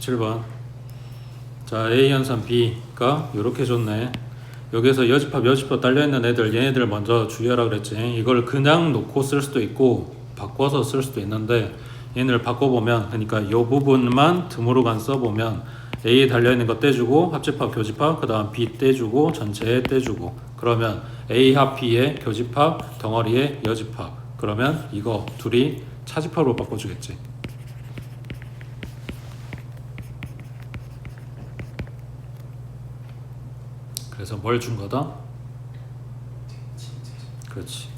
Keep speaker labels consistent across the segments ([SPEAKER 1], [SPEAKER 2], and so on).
[SPEAKER 1] 17번. 자, A 연산 B가 이렇게 줬네. 여기서 여집합 딸려있는 애들, 얘네들 먼저 주의하라 그랬지. 이걸 그냥 놓고 쓸 수도 있고 바꿔서 쓸 수도 있는데, 얘네를 바꿔보면, 그러니까 이 부분만 드모르간 써보면 A 달려있는 거 떼주고 합집합, 교집합, 그 다음 B 떼주고 전체에 떼주고, 그러면 A 합 B의 교집합, 덩어리의 여집합, 그러면 이거 둘이 차집합으로 바꿔주겠지. 그래서 뭘 준 거다? 그렇지.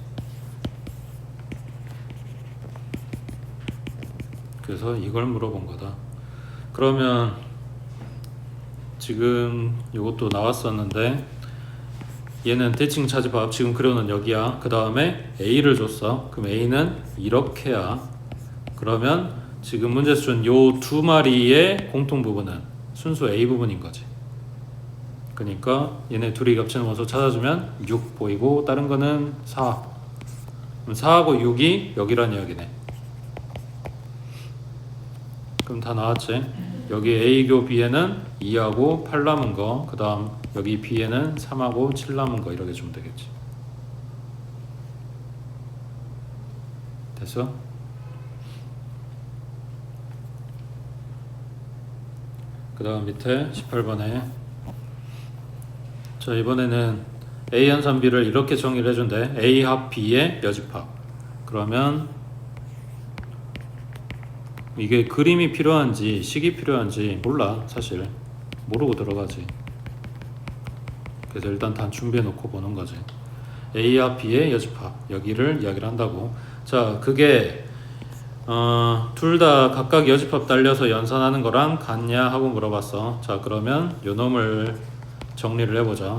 [SPEAKER 1] 그래서 이걸 물어본 거다. 그러면 지금 이것도 나왔었는데, 얘는 대칭 차집합 지금 그려놓은 여기야. 그 다음에 A를 줬어. 그럼 A는 이렇게야. 그러면 지금 문제에서 준 요 두 마리의 공통 부분은 순수 A 부분인 거지. 그러니까 얘네 둘이 겹치는 원소 찾아주면 6 보이고, 다른 거는 4. 그럼 4하고 6이 여기란 이야기네. 그럼 다 나왔지? 여기 A교 B에는 2하고 8 남은 거, 그 다음 여기 B에는 3하고 7 남은 거, 이렇게 주면 되겠지. 됐어? 그 다음 밑에 18번에, 자, 이번에는 A 연산 B를 이렇게 정의를 해준대. A 합 B의 여집합. 그러면 이게 그림이 필요한지 식이 필요한지 몰라. 사실 모르고 들어가지. 그래서 일단 단 준비해 놓고 보는 거지. A 합 B의 여집합, 여기를 이야기를 한다고. 자, 그게 둘 다 각각 여집합 딸려서 연산하는 거랑 같냐 하고 물어봤어. 자, 그러면 요 놈을 정리를 해보자.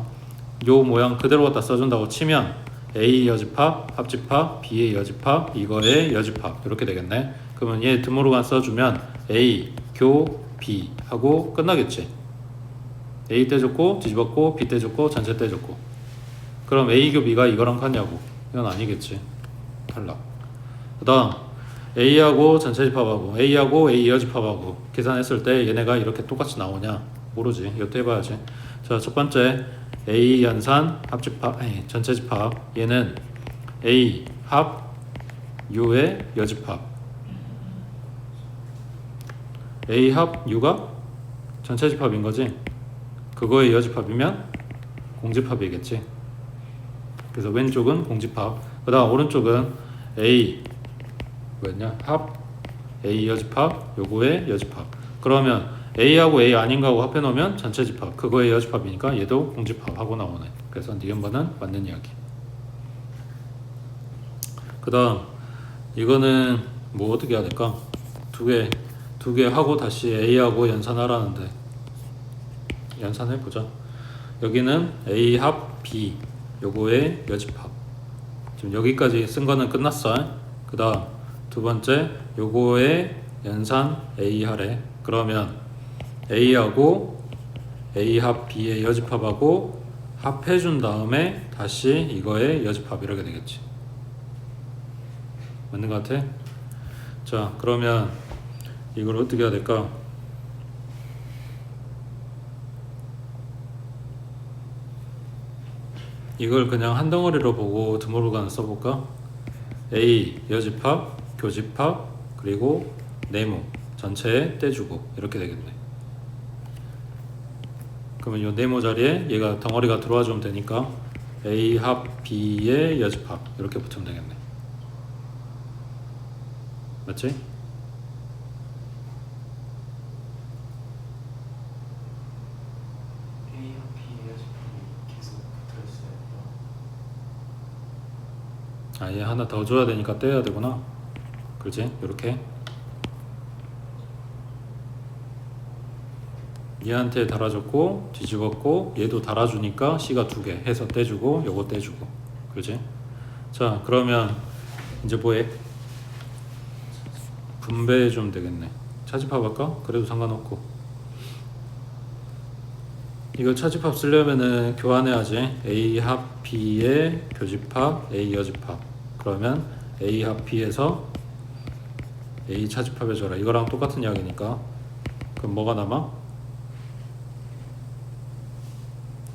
[SPEAKER 1] 요 모양 그대로 갖다 써준다고 치면 A 여집합, 합집합, B의 여집합, 이거의 여집합, 이렇게 되겠네. 그러면 얘 드모르간 써주면 A, 교, B 하고 끝나겠지. A 떼줬고, 뒤집었고, B 떼줬고, 전체 떼줬고. 그럼 A 교 B가 이거랑 같냐고? 이건 아니겠지. 탈락. 그 다음 A하고 전체 집합하고 A하고 A 여집합하고 계산했을 때 얘네가 이렇게 똑같이 나오냐? 모르지. 이것도 해봐야지. 자, 첫 번째 A 연산 합집합, 전체 집합. 얘는 A 합 U의 여집합. A 합 U가 전체 집합인 거지. 그거의 여집합이면 공집합이겠지. 그래서 왼쪽은 공집합. 그 다음 오른쪽은 A 뭐였냐? 합 A 여집합, 요거의 여집합. 그러면 A하고 A 아닌가 하고 합해 놓으면 전체 집합, 그거의 여집합이니까 얘도 공집합 하고 나오네. 그래서 니은번은 맞는 이야기. 그 다음 이거는 뭐 어떻게 해야 될까? 두 개 하고 다시 A하고 연산하라는데, 연산해보자. 여기는 A 합 B, 요거의 여집합. 지금 여기까지 쓴 거는 끝났어. 그 다음 두 번째 요거의 연산 A 하래. 그러면 A하고 A 합 B의 여집합하고 합해준 다음에 다시 이거의 여집합, 이렇게 되겠지. 맞는 것 같아? 자, 그러면 이걸 어떻게 해야 될까? 이걸 그냥 한 덩어리로 보고 드모르간 써볼까? A 여집합, 교집합, 그리고 네모 전체에 떼주고, 이렇게 되겠네. 그러면 이 네모 자리에 얘가 덩어리가 들어와 주면 되니까 A 합 B의 여집합, 이렇게 붙이면 되겠네. 맞지?
[SPEAKER 2] A 합 B의 여집합이 계속 붙어있어요.
[SPEAKER 1] 아, 얘 하나 더 줘야 되니까 떼야 되구나. 그렇지? 이렇게 얘한테 달아줬고 뒤집었고 얘도 달아주니까 C가 두 개 해서 떼주고 요거 떼주고. 그렇지? 자, 그러면 이제 뭐해? 분배해 주면 되겠네. 차집합 할까? 그래도 상관없고. 이거 차집합 쓰려면은 교환해야지. A 합 B의 교집합, A 여집합. 그러면 A 합 B에서 A 차집합해줘라. 이거랑 똑같은 이야기니까 그럼 뭐가 남아?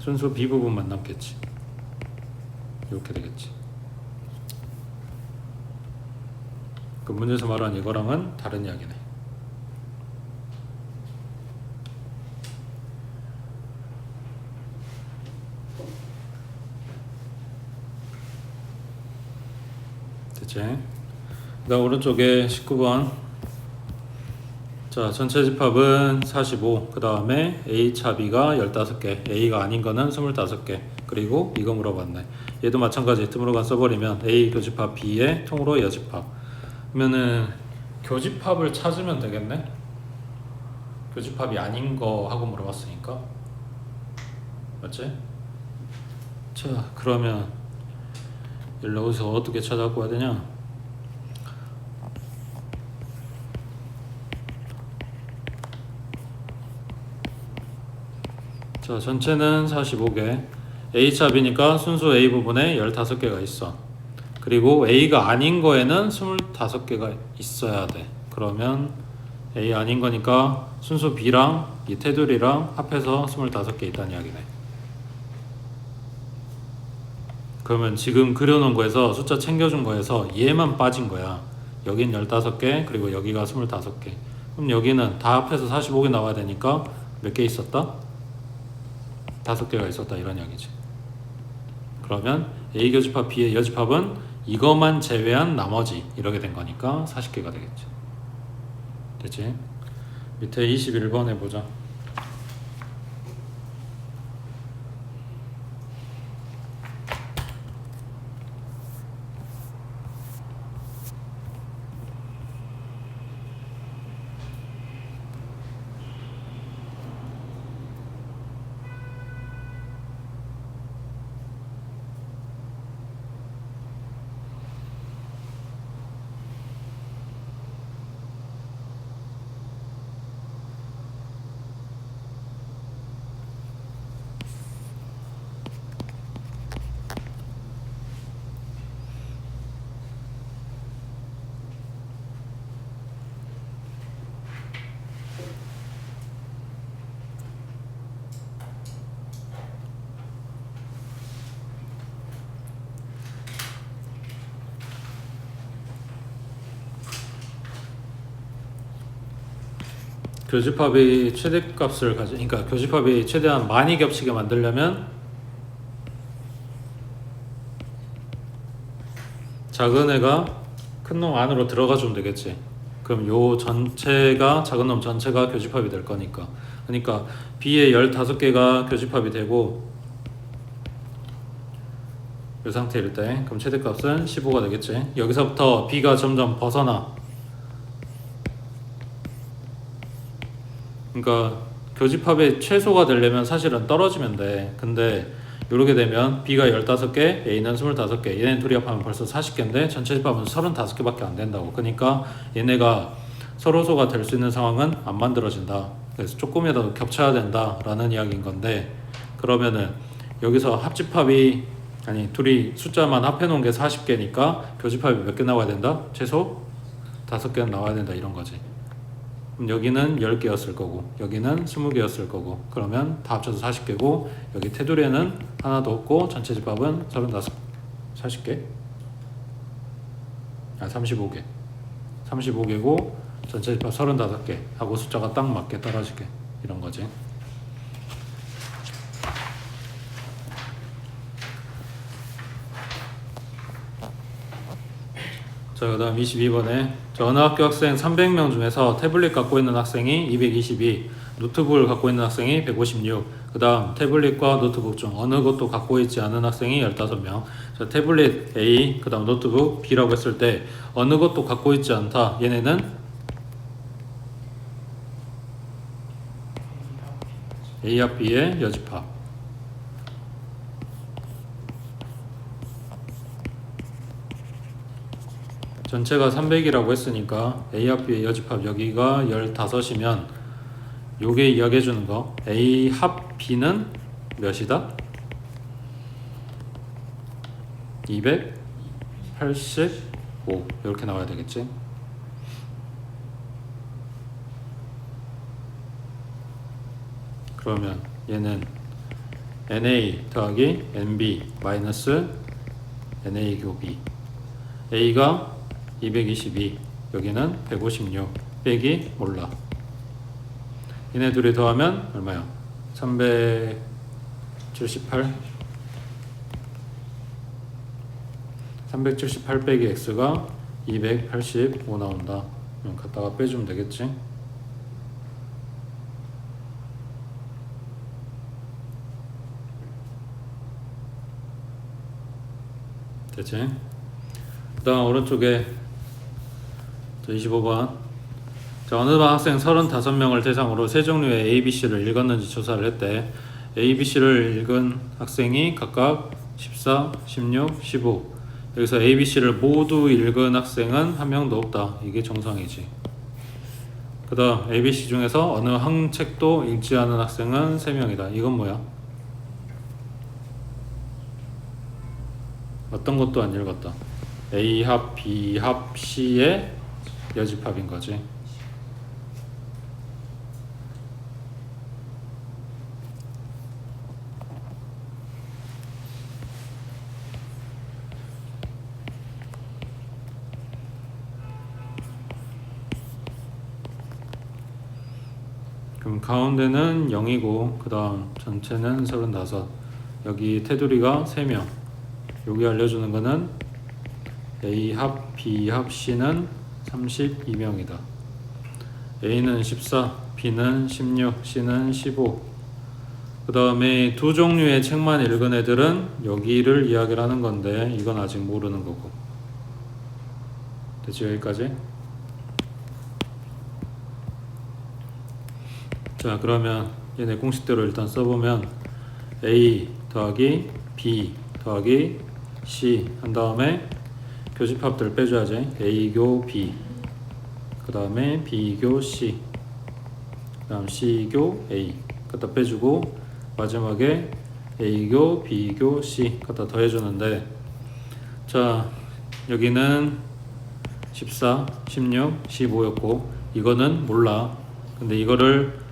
[SPEAKER 1] 순수 B 부분만 남겠지. 이렇게 되겠지. 그 문제에서 말한 이거랑은 다른 이야기네. 됐지? 그다음 오른쪽에 19번. 자, 전체 집합은 45. 그 다음에 A 차 B가 15개, A가 아닌 거는 25개. 그리고 이거 물어봤네. 얘도 마찬가지 틈으로만 써버리면 A 교집합 B의 통으로 여집합. 그러면은 교집합을 찾으면 되겠네. 교집합이 아닌 거 하고 물어봤으니까. 맞지? 자, 그러면 여기서 어떻게 찾아갖고 와야 되냐? 자, 전체는 45개. A차 B니까 순수 A 부분에 15개가 있어. 그리고 A가 아닌 거에는 25개가 있어야 돼. 그러면 A 아닌 거니까 순수 B랑 이 테두리랑 합해서 25개 있다는 이야기네. 그러면 지금 그려놓은 거에서 숫자 챙겨준 거에서 얘만 빠진 거야. 여긴 15개, 그리고 여기가 25개. 그럼 여기는 다 합해서 45개 나와야 되니까 몇 개 있었다? 5개가 있었다, 이런 이야기지. 그러면 A 교집합 B의 여집합은 이것만 제외한 나머지 이렇게 된 거니까 40개가 되겠지. 됐지? 밑에 21번 해보자. 교집합이 최대값을 그러니까 교집합이 최대한 많이 겹치게 만들려면 작은 애가 큰 놈 안으로 들어가 주면 되겠지. 그럼 요 전체가 작은 놈 전체가 교집합이 될 거니까. 그러니까 B의 15개가 교집합이 되고 이 상태일 때 그럼 최대값은 15가 되겠지. 여기서부터 B가 점점 벗어나. 그러니까 교집합의 최소가 되려면 사실은 떨어지면 돼. 근데 이렇게 되면 B가 15개, A는 25개. 얘네 둘이 합하면 벌써 40개인데 전체 집합은 35개밖에 안 된다고. 그러니까 얘네가 서로소가 될 수 있는 상황은 안 만들어진다. 그래서 조금이라도 겹쳐야 된다라는 이야기인 건데, 그러면은 여기서 합집합이 아니 둘이 숫자만 합해 놓은 게 40개니까 교집합이 몇 개 나와야 된다? 최소 5개는 나와야 된다, 이런 거지. 그럼 여기는 10개였을 거고 여기는 20개였을 거고, 그러면 다 합쳐서 40개고 여기 테두리에는 하나도 없고 전체 집합은 40개? 35개 35개고 전체 집합 35개 하고 숫자가 딱 맞게 떨어지게, 이런 거지. 자, 그 다음 22번에 어느 학교 학생 300명 중에서 태블릿 갖고 있는 학생이 222, 노트북을 갖고 있는 학생이 156, 그 다음 태블릿과 노트북 중 어느 것도 갖고 있지 않은 학생이 15명. 자, 태블릿 A, 그 다음 노트북 B라고 했을 때 어느 것도 갖고 있지 않다. 얘네는 A 합 B의 여집합. 전체가 300이라고 했으니까 A 합 B의 여집합 여기가 15이면 요게 이야기해주는 거 A 합 B는 몇이다? 285 이렇게 나와야 되겠지. 그러면 얘는 NA 더하기 NB 마이너스 NA 교비. A가 222, 여기는 156 빼기 몰라. 얘네 둘이 더하면 얼마야? 378 빼기 X가 285 나온다. 그럼 갖다가 빼주면 되겠지? 됐지? 그 다음 오른쪽에 25번. 자, 어느 반 학생 35명을 대상으로 세 종류의 ABC를 읽었는지 조사를 했대. ABC를 읽은 학생이 각각 14, 16, 15. 여기서 ABC를 모두 읽은 학생은 한 명도 없다. 이게 정상이지. 그 다음 ABC 중에서 어느 한 책도 읽지 않은 학생은 3명이다. 이건 뭐야? 어떤 것도 안 읽었다. A합, B합, C의 여집합인 거지. 그럼 가운데는 0이고 그 다음 전체는 35. 여기 테두리가 3명. 여기 알려주는 거는 A합, B합, C는 32명이다. A는 14, B는 16, C는 15. 그 다음에 두 종류의 책만 읽은 애들은 여기를 이야기를 하는 건데 이건 아직 모르는 거고. 됐지? 여기까지? 자, 그러면 얘네 공식대로 일단 써보면 A 더하기 B 더하기 C 한 다음에 교집합들 빼줘야지. A교 B, 그 다음에 B교 C, 그 다음 C교 A 갖다 빼주고 마지막에 A교 B교 C 갖다 더해주는데, 자 여기는 14, 16, 15였고 이거는 몰라. 근데 이거를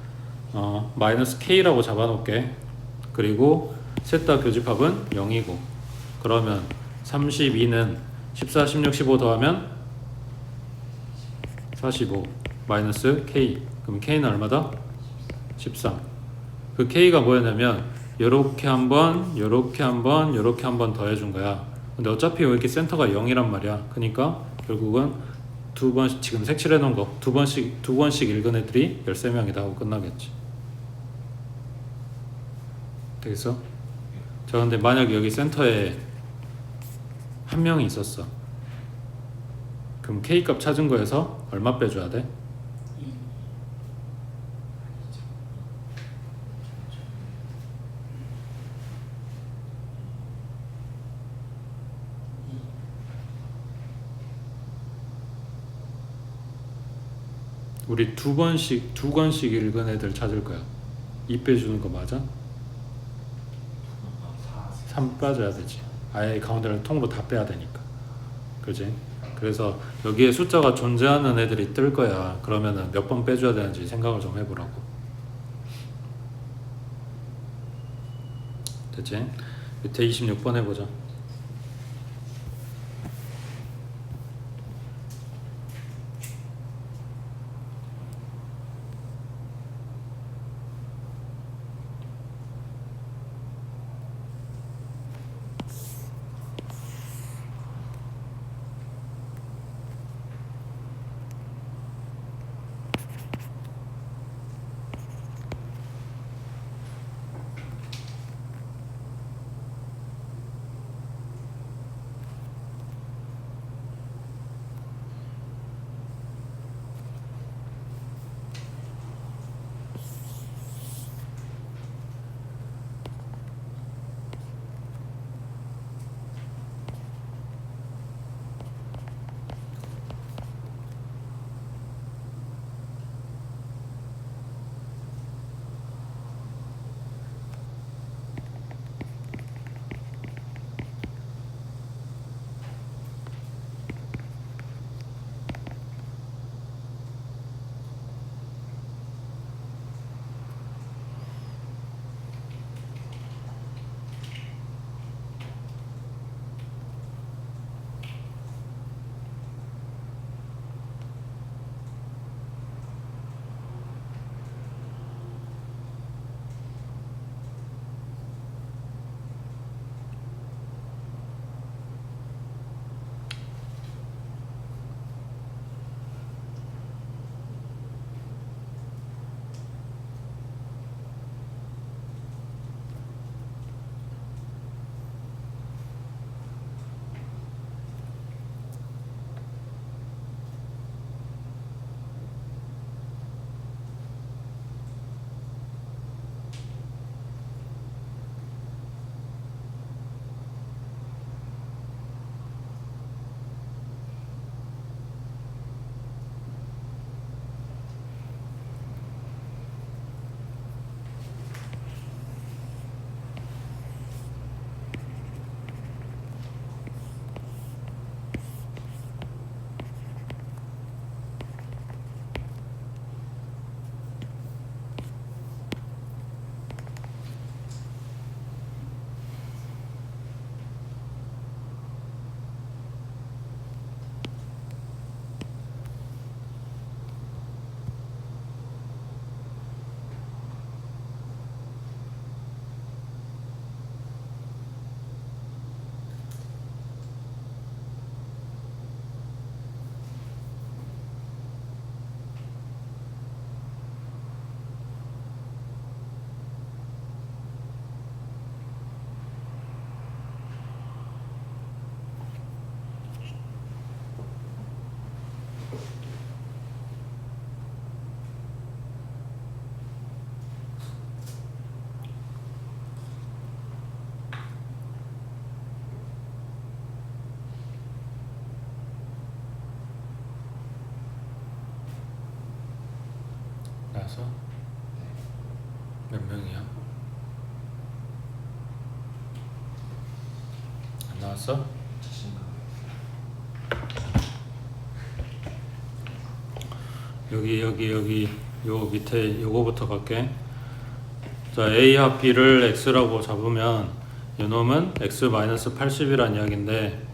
[SPEAKER 1] 마이너스 K라고 잡아놓을게. 그리고 셋 다 교집합은 0이고 그러면 32는 14, 16, 15 더하면 45 마이너스 K. 그럼 K는 얼마다? 13. 그 K가 뭐였냐면 요렇게 한번 요렇게 한번 요렇게 한번 더해준 거야. 근데 어차피 이렇게 센터가 0이란 말이야. 그러니까 결국은 두 번씩, 지금 색칠해 놓은 거 두 번씩 읽은 애들이 13명이다 하고 끝나겠지. 되겠어? 자, 근데 만약에 여기 센터에 한 명이 있었어. 그럼 K값 찾은 거에서 얼마 빼줘야 돼? 우리 두 권씩 읽은 애들 찾을 거야. 2 빼주는 거 맞아? 3 빠져야 되지. 아예 가운데를 통으로 다 빼야 되니까. 그지? 그래서 여기에 숫자가 존재하는 애들이 뜰 거야. 그러면은 몇 번 빼줘야 되는지 생각을 좀 해보라고. 됐지? 밑에 26번 해보자. 몇 명이야? 안 나왔어?
[SPEAKER 2] 자신감.
[SPEAKER 1] 여기 요 밑에 요거부터 갈게. 자, A 합 B를 X라고 잡으면 요놈은 X-80이란 이야기인데,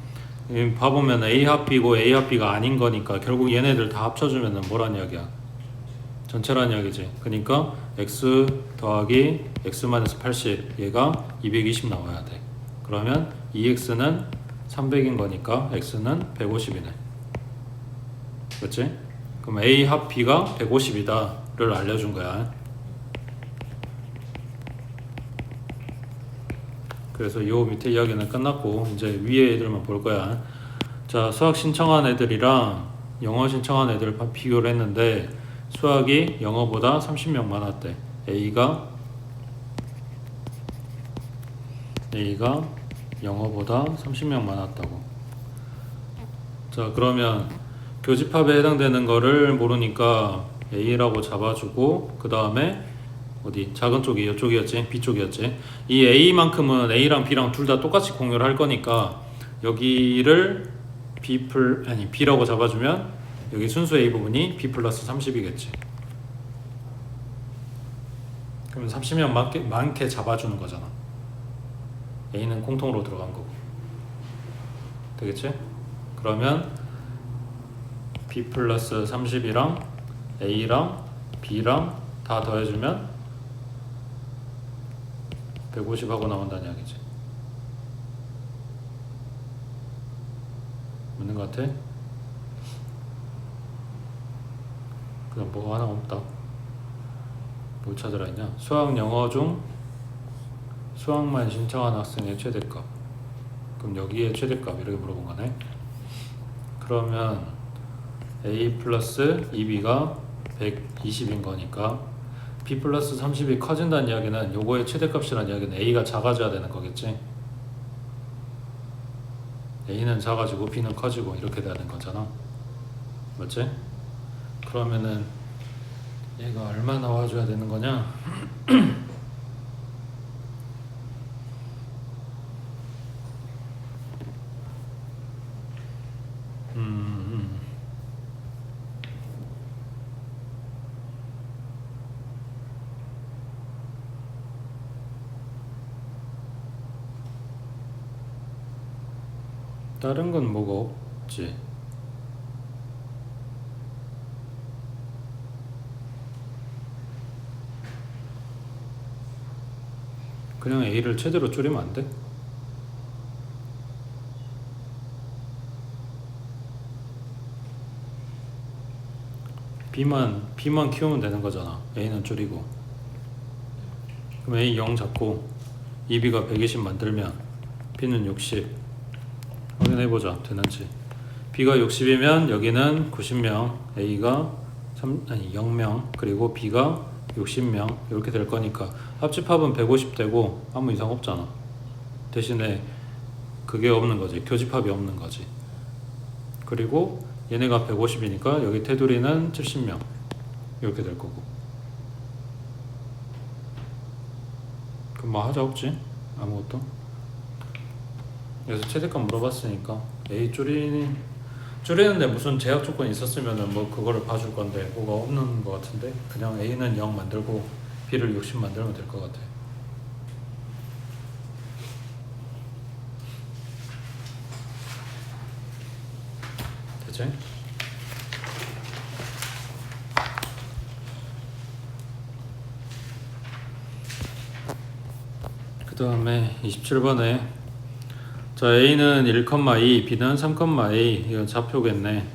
[SPEAKER 1] 봐보면 A 합 B고 A 합 B가 아닌 거니까 결국 얘네들 다 합쳐주면 뭐란 이야기야? 전체란 이야기지. 그러니까 X 더하기 X-80 얘가 220 나와야 돼. 그러면 2X는 300인 거니까 X는 150이네. 그렇지? 그럼 A 합 B가 150이다를 알려준 거야. 그래서 요 밑에 이야기는 끝났고 이제 위에 애들만 볼 거야. 자, 수학 신청한 애들이랑 영어 신청한 애들 비교를 했는데 수학이 영어보다 30명 많았대. A가 영어보다 30명 많았다고. 자, 그러면 교집합에 해당되는 거를 모르니까 A라고 잡아주고 그 다음에 어디 작은 쪽이 이쪽이었지, B 쪽이었지. 이 A만큼은 A랑 B랑 둘 다 똑같이 공유를 할 거니까 여기를 B라고 잡아주면 여기 순수 A 부분이 B 플러스 30이겠지. 그러면 30명 많게 잡아주는 거잖아. A는 공통으로 들어간 거고. 되겠지? 그러면 B 플러스 30이랑 A랑 B랑 다 더해주면 150하고 나온다는 이야기지. 맞는 것 같아? 그다음 뭐 하나 없다. 뭘 찾으라 했냐? 수학 영어 중 수학만 신청한 학생의 최대값. 그럼 여기에 최대값 이렇게 물어본 거네. 그러면 A 플러스 2B가 120인 거니까 B 플러스 30이 커진다는 이야기는 요거의 최대값이라는 이야기는 A가 작아져야 되는 거겠지. A는 작아지고 B는 커지고 이렇게 되는 거잖아. 맞지? 그러면은 얘가 얼마 나와줘야 되는 거냐? 다른 건 뭐가 없지? 그냥 A를 최대로 줄이면 안 돼? B만 키우면 되는 거잖아. A는 줄이고. 그럼 A 0 잡고 2B가 120 만들면 B는 60. 확인해보자. 되는지. B가 60이면 여기는 90명, A가 0명, 그리고 B가 60명 이렇게 될 거니까 합집합은 150 되고 아무 이상 없잖아. 대신에 그게 없는 거지. 교집합이 없는 거지. 그리고 얘네가 150이니까 여기 테두리는 70명 이렇게 될 거고. 그럼 뭐 하자 없지? 아무것도. 그래서 최대값 물어봤으니까 A 줄이는데 무슨 제약 조건이 있었으면은 뭐 그거를 봐줄 건데 뭐가 없는 것 같은데 그냥 A는 0 만들고 B를 60 만들면 될 것 같아. 되지? 그 다음에 27번에 자, A는 1,2, B는 3,A. 이건 좌표겠네.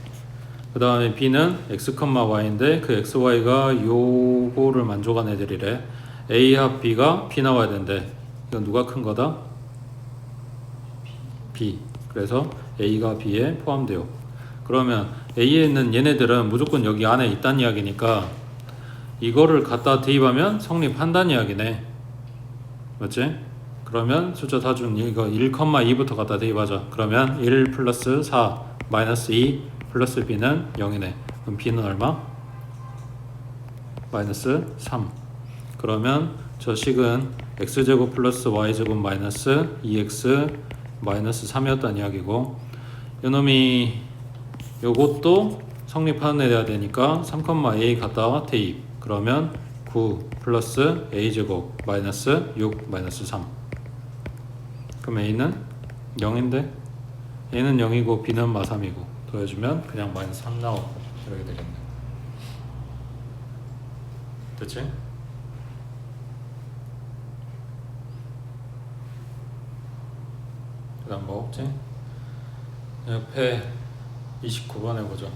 [SPEAKER 1] 그 다음에 B는 X, Y인데 그 X, Y가 요거를 만족한 애들이래. A 합 B가 P 나와야 된대. 이건 누가 큰 거다? B. 그래서 A가 B에 포함돼요. 그러면 A에 있는 얘네들은 무조건 여기 안에 있다는 이야기니까 이거를 갖다 대입하면 성립한다는 이야기네. 맞지? 그러면 숫자 다 준 이거 1,2부터 갖다 대입하자. 그러면 1 플러스 4 마이너스 2 플러스 B는 0이네. 그럼 B는 얼마? 마이너스 3. 그러면 저 식은 x제곱 플러스 y제곱 마이너스 2x 마이너스 3이었다는 이야기고 요놈이 요것도 성립해야 되니까 3,a 갖다가 대입 그러면 9 플러스 a제곱 마이너스 6 마이너스 3 그럼 a는 0인데 a는 0이고 b는 마3이고 더해주면 그냥 마이너스 3 나오고 이렇게 되겠네. 됐지? 그 다음 뭐 없지? 옆에 29번 해보죠.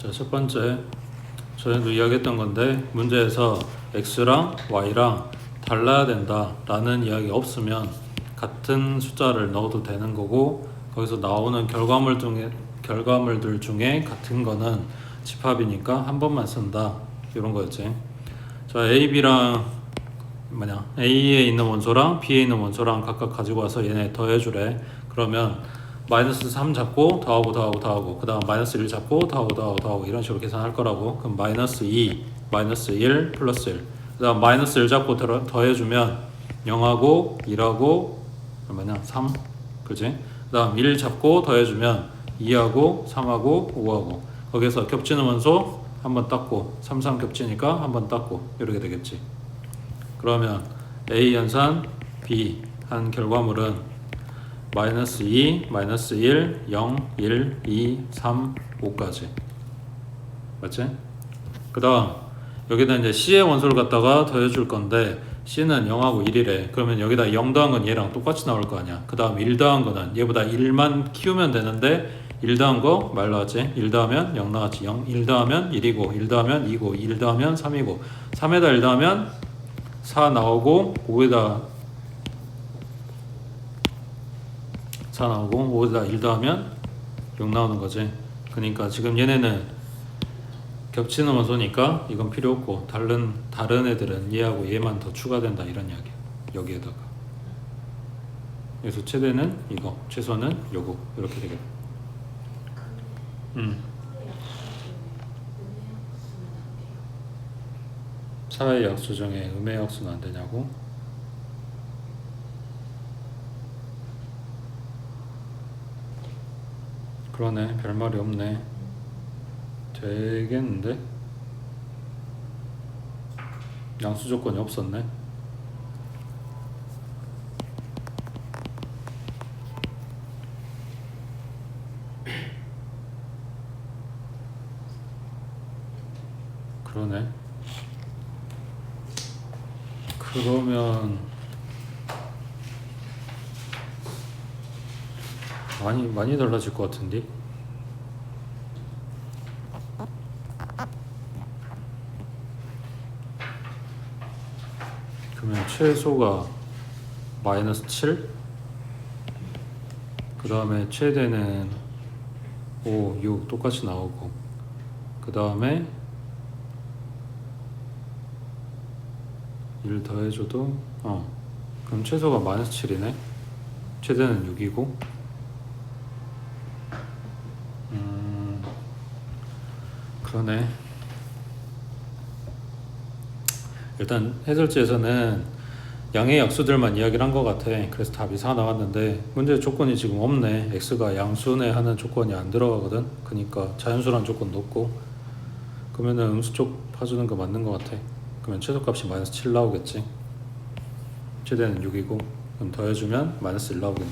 [SPEAKER 1] 자, 첫 번째 전에도 이야기했던 건데 문제에서 x랑 y랑 달라야 된다 라는 이야기가 없으면 같은 숫자를 넣어도 되는 거고 거기서 나오는 결과물들 중에 같은 거는 집합이니까 한 번만 쓴다 이런 거였지. 자, a, b랑 a에 있는 원소랑 b에 있는 원소랑 각각 가지고 와서 얘네 더해주래. 그러면 마이너스 3 잡고 더하고 그 다음 마이너스 1 잡고 더하고 이런 식으로 계산할 거라고. 그럼 마이너스 2 마이너스 1 플러스 1 그 다음 마이너스 1 잡고 더해주면 0하고 1하고 얼마냐 3 그지? 그 다음 1 잡고 더해주면 2하고 3하고 5하고 거기서 겹치는 원소 한번 땄고 3, 3 겹치니까 한번 땄고 이렇게 되겠지. 그러면 A 연산 B 한 결과물은 마이너스 2, 마이너스 1, 0, 1, 2, 3, 5까지 맞지? 그 다음 여기다 이제 C의 원소를 갖다가 더해줄 건데 C는 0하고 1이래. 그러면 여기다 0 더한 건 얘랑 똑같이 나올 거 아니야. 그 다음 1 더한 거는 얘보다 1만 키우면 되는데 1 더한 거 말 나왔지? 1 더하면 0 나왔지. 1 더하면 1이고 1 더하면 2고 1 더하면 3이고 3에다 1 더하면 4 나오고 5에다 4 나오고 5에다 1 더하면 6 나오는 거지. 그러니까 지금 얘네는 겹치는 원소니까 이건 필요 없고 다른 애들은 얘하고 얘만 더 추가된다 이런 이야기야. 여기에다가 그래서 최대는 이거 최소는 요거 이렇게 되겠다. 사의 약수 중에 음의 약수는 안 되냐고? 그러네, 별말이 없네. 되겠는데? 양수 조건이 없었네. 그러네. 그러면 많이 달라질 것 같은데? 그러면 최소가 마이너스 7? 그 다음에 최대는 5, 6 똑같이 나오고 그 다음에 1 더해줘도 그럼 최소가 마이너스 7이네. 최대는 6이고 그러네. 일단 해설지에서는 양의 약수들만 이야기를 한 것 같아. 그래서 답이 4 나왔는데 문제 조건이 지금 없네. x가 양수네 하는 조건이 안 들어가거든. 그러니까 자연수란 조건도 없고, 그러면은 음수 쪽 파주는 거 맞는 것 같아. 그러면 최소값이 마이너스 7 나오겠지. 최대는 6이고 그럼 더해주면 마이너스 1 나오겠네.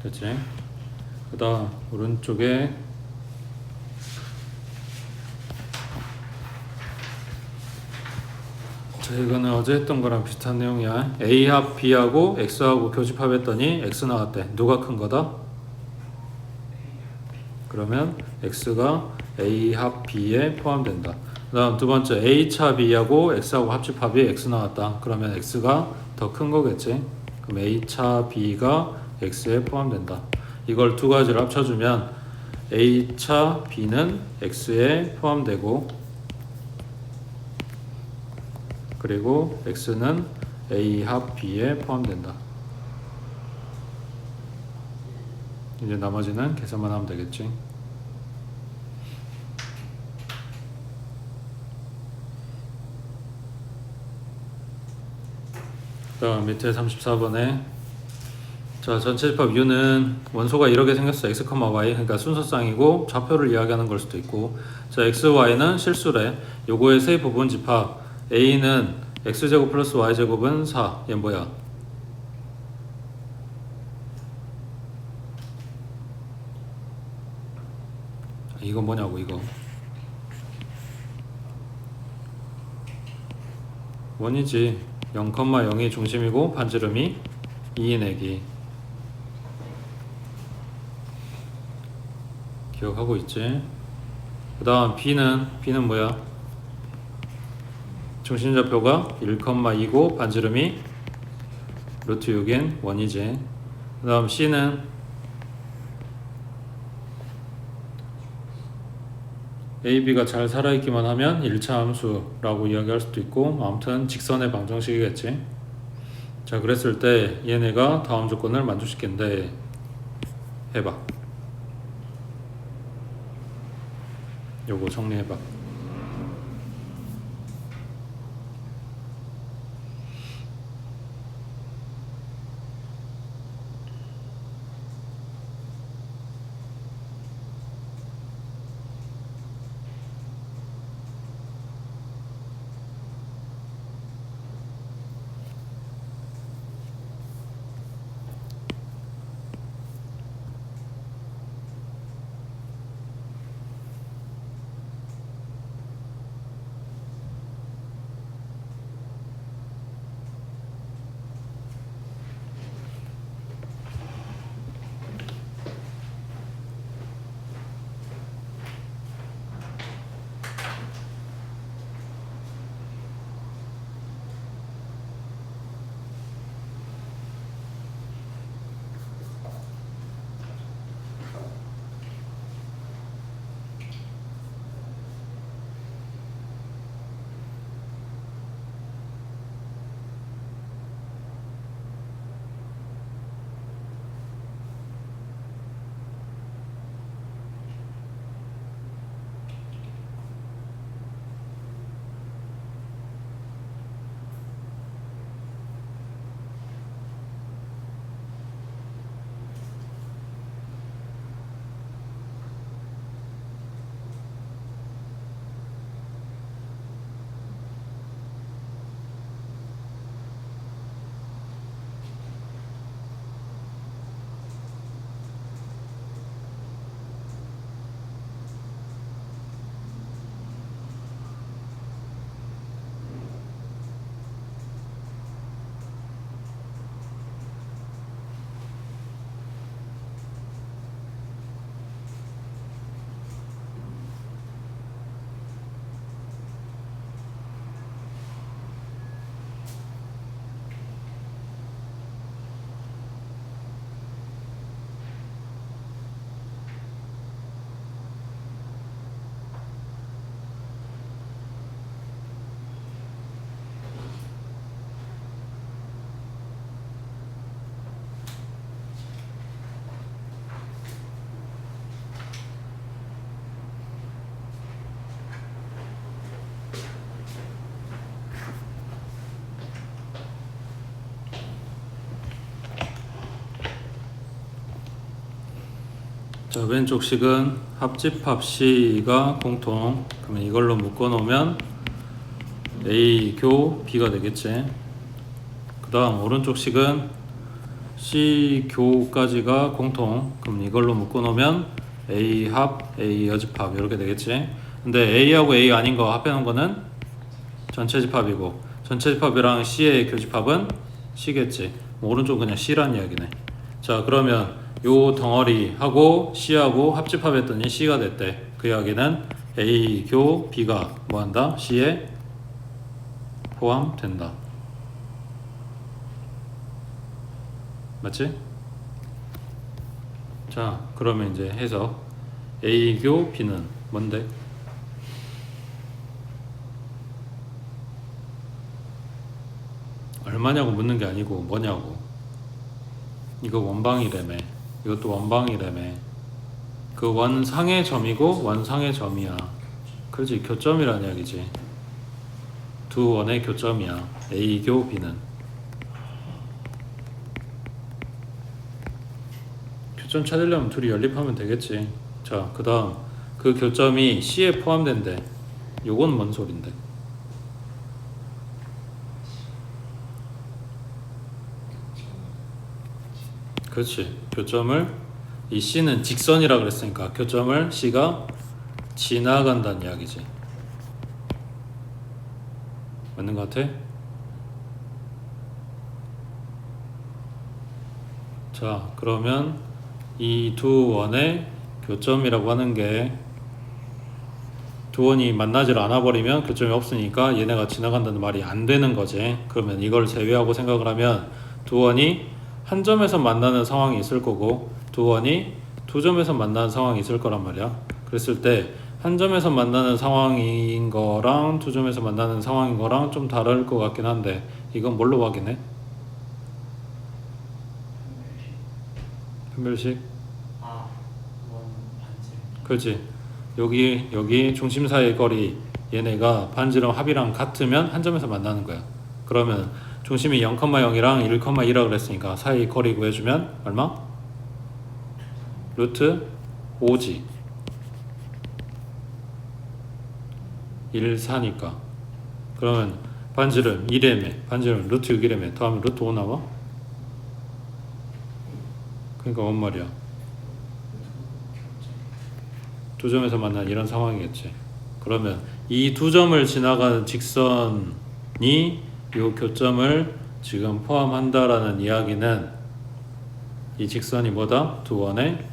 [SPEAKER 1] 됐지? 그 다음 오른쪽에 자, 이거는 어제 했던 거랑 비슷한 내용이야. A합 B하고 X하고 교집합했더니 X 나왔대. 누가 큰 거다? 그러면 X가 A합 B에 포함된다. 그 다음 두 번째 A차 B하고 X하고 합집합이 X 나왔다. 그러면 X가 더 큰 거겠지. 그럼 A차 B가 X에 포함된다. 이걸 두 가지를 합쳐주면 A차 B는 X에 포함되고, 그리고 X는 A합 B에 포함된다. 이제 나머지는 계산만 하면 되겠지. 다음 밑에 34번에 자, 전체 집합 U는 원소가 이렇게 생겼어. X, Y. 그러니까 순서쌍이고 좌표를 이야기하는 걸 수도 있고, 자, X, Y는 실수래. 요거의 세 부분 집합 A는 X제곱 플러스 Y제곱은 4. 얘 뭐야? 이건 뭐냐고. 이거 원이지. 0,0이 중심이고 반지름이 2인 애기. 기억하고 있지? 그 다음 B는 뭐야? 중심좌표가 1,2고 반지름이 루트 6인 원이지. 그 다음 C는 A, B가 잘 살아있기만 하면 1차 함수라고 이야기할 수도 있고, 아무튼 직선의 방정식이겠지. 자, 그랬을 때 얘네가 다음 조건을 만족시킨대. 해봐. 요거 정리해봐. 자, 왼쪽 식은 합집합 C가 공통. 그러면 이걸로 묶어 놓으면 A 교 B가 되겠지. 그 다음 오른쪽 식은 C 교까지가 공통. 그럼 이걸로 묶어 놓으면 A 합 A 여집합 이렇게 되겠지. 근데 A하고 A 아닌 거 합해 놓은 거는 전체 집합이고, 전체 집합이랑 C의 교집합은 C겠지. 오른쪽 그냥 C란 이야기네. 자, 그러면 요 덩어리하고 C하고 합집합했더니 C가 됐대. 그 이야기는 A 교 B가 뭐한다? C에 포함된다. 맞지? 자, 그러면 이제 해석. A 교 B는 뭔데? 얼마냐고 묻는 게 아니고 뭐냐고. 이거 원방이래매. 이것도 원방이래매. 그 원상의 점이고 원상의 점이야. 그렇지, 교점이란 이야기지. 두 원의 교점이야. A 교 B는. 교점 찾으려면 둘이 연립하면 되겠지. 자, 그 다음 그 교점이 C에 포함된대. 요건 뭔 소린데? 그렇지. 교점을, 이 C는 직선이라 그랬으니까 교점을 C가 지나간다는 이야기지. 맞는 것 같아? 자, 그러면 이 두 원의 교점이라고 하는 게, 두 원이 만나질 않아 버리면 교점이 없으니까 얘네가 지나간다는 말이 안 되는 거지. 그러면 이걸 제외하고 생각을 하면 두 원이 한 점에서 만나는 상황이 있을 거고, 두 원이 두 점에서 만나는 상황이 있을 거란 말이야. 그랬을 때 한 점에서 만나는 상황인 거랑 두 점에서 만나는 상황인 거랑 좀 다를 것 같긴 한데, 이건 뭘로 확인해? 편별식?
[SPEAKER 2] 아, 원 반지.
[SPEAKER 1] 그렇지. 여기 중심 사이의 거리, 얘네가 반지름 합이랑 같으면 한 점에서 만나는 거야. 그러면 중심이 0,0이랑 1,2라 그랬으니까 사이 거리 구해주면 얼마? 루트 5지. 1, 4니까. 그러면 반지름 1m, 반지름 루트 6이라며 더하면 루트 5 나와? 그러니까 뭔 말이야? 두 점에서 만난 이런 상황이겠지. 그러면 이 두 점을 지나가는 직선이 이 교점을 지금 포함한다라는 이야기는 이 직선이 뭐다? 두 원의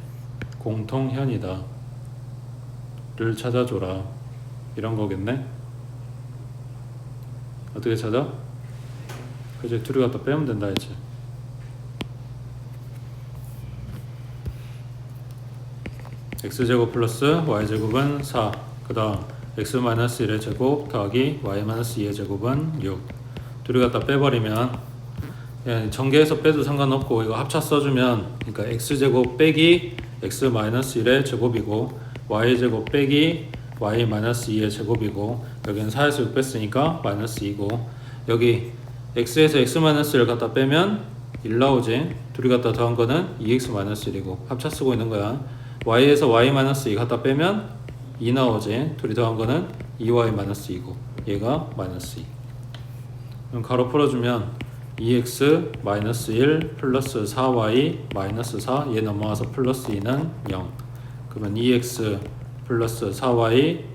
[SPEAKER 1] 공통현이다 를 찾아줘라, 이런 거겠네. 어떻게 찾아? 그치, 둘이 갖다 빼면 된다 했지. x제곱 플러스 y제곱은 4. 그 다음 x-1의 제곱 더하기 y-2의 제곱은 6. 둘이 갖다 빼버리면, 그냥 전개해서 빼도 상관없고 이거 합차 써주면, 그러니까 x제곱 빼기 x-1의 제곱이고 y제곱 빼기 y-2의 제곱이고, 여기는 4에서 6 뺐으니까 마이너스 2고, 여기 x에서 x-1을 갖다 빼면 1 나오지. 둘이 갖다 더한 거는 2x-1이고 합차 쓰고 있는 거야. y에서 y-2 갖다 빼면 2 나오지. 둘이 더한 거는 2y-2고 얘가 마이너스 2. 그럼 가로 풀어주면 2x-1 플러스 4y-4, 얘 넘어와서 플러스 2는 0. 그러면 2x 플러스 4y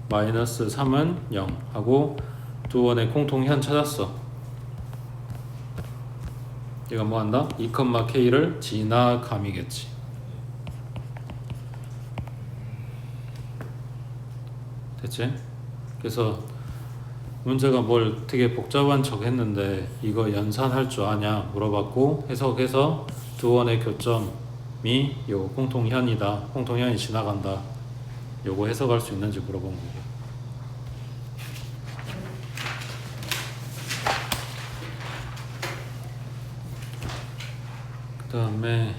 [SPEAKER 1] 마이너스 3은 0 하고 두 원의 공통현 찾았어. 얘가 뭐한다? 2,k를 지나감이겠지. 됐지? 그래서 문제가 뭘 되게 복잡한 척 했는데 이거 연산할 줄 아냐 물어봤고, 해석해서 두 원의 교점이 요 공통현이다, 공통현이 지나간다, 요거 해석할 수 있는지 물어본 거고. 그 다음에